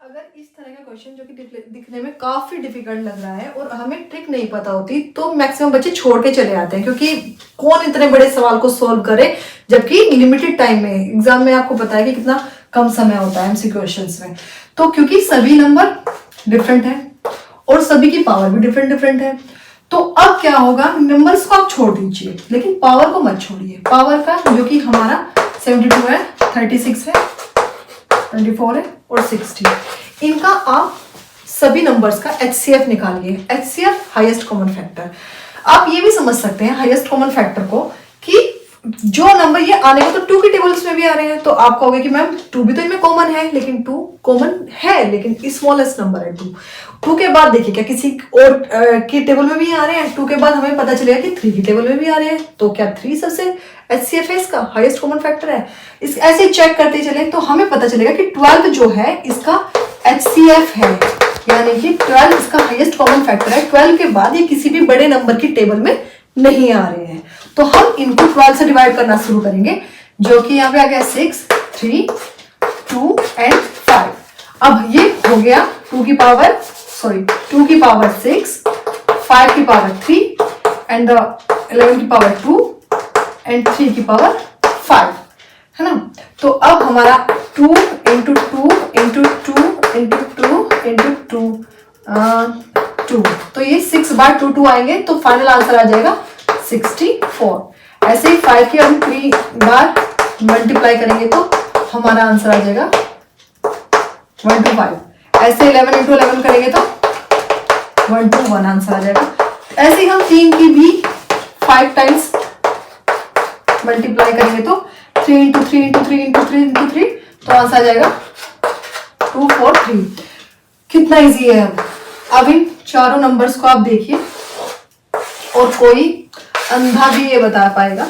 अगर इस तरह का क्वेश्चन जो कि दिखने में काफी डिफिकल्ट लग रहा है और हमें ट्रिक नहीं पता होती तो मैक्सिमम बच्चे छोड़ के चले आते हैं, क्योंकि कौन इतने बड़े सवाल को सोल्व करे, जबकि लिमिटेड टाइम में एग्जाम में आपको पता है कि कितना कम समय होता है एमसीक्यू क्वेश्चंस में। तो क्योंकि सभी नंबर डिफरेंट है और सभी की पावर भी डिफरेंट है, तो अब क्या होगा, नंबर्स को आप छोड़ दीजिए लेकिन पावर को मत छोड़िए। पावर का जो कि हमारा 72 है, 36 है, 24 है और 60, इनका आप सभी नंबर्स का HCF निकालिए। HCF highest common factor. आप ये भी समझ सकते हैं हाईएस्ट कॉमन फैक्टर को कि जो नंबर ये आने को तो 2 के टेबल्स में भी आ रहे हैं, तो आप कहोगे कि मैम 2 भी तो इनमें कॉमन है, लेकिन 2 कॉमन है लेकिन स्मॉलेस्ट नंबर है 2 के बाद देखिए क्या किसी और के टेबल में भी आ रहे हैं, 2 के बाद हमें पता चलेगा कि 3 के टेबल में भी आ रहे हैं, तो क्या 3 सबसे HCF है, इसका हाईएस्ट कॉमन फैक्टर है। इस ऐसे चेक करते चले तो हमें पता चलेगा कि 12 जो है इसका HCF है, यानी कि 12 इसका हाईएस्ट कॉमन फैक्टर है। 12 के बाद ये किसी भी बड़े नंबर की टेबल में नहीं आ रहे हैं, तो हम इनको 12 से डिवाइड करना शुरू करेंगे, जो कि यहाँ पे आ गया 6, 3, 2 एंड 5। अब ये हो गया 2 की पावर 6, 5 की पावर 3 एंड 11 की पावर 2 एंड 3 की पावर 5, है ना। तो अब हमारा 2 इंटू 2 इंटू 2 इंटू 2 इंटू 2, तो ये 6 बार 2 आएंगे, तो फाइनल आंसर आ जाएगा 64। ऐसे ही 5 की हम 3 बार मल्टीप्लाई करेंगे तो हमारा आंसर आ जाएगा 125। ऐसे 11 इंटू 11 करेंगे तो 121 आंसर आ जाएगा। ऐसे ही हम 3 की भी 5 टाइम्स मल्टीप्लाई करेंगे तो 3 इंटू 3 इंटू 3 इंटू 3 इंटू 3, तो आंसर आ जाएगा 243। कितना इजी है। अब इन चारों नंबर्स को आप देखिए और कोई अंधा भी ये बता पाएगा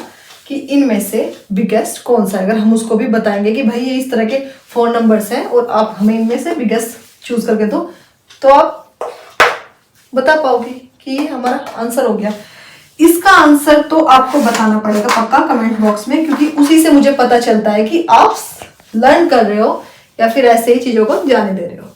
कि इनमें से बिगेस्ट कौन सा है। अगर हम उसको भी बताएंगे कि भाई ये इस तरह के 4 नंबर्स हैं और आप हमें इनमें से बिगेस्ट चूज करके दो, तो आप बता पाओगे कि ये हमारा आंसर हो गया। इसका आंसर तो आपको बताना पड़ेगा पक्का कमेंट बॉक्स में, क्योंकि उसी से मुझे पता चलता है कि आप लर्न कर रहे हो या फिर ऐसे ही चीजों को जाने दे रहे हो।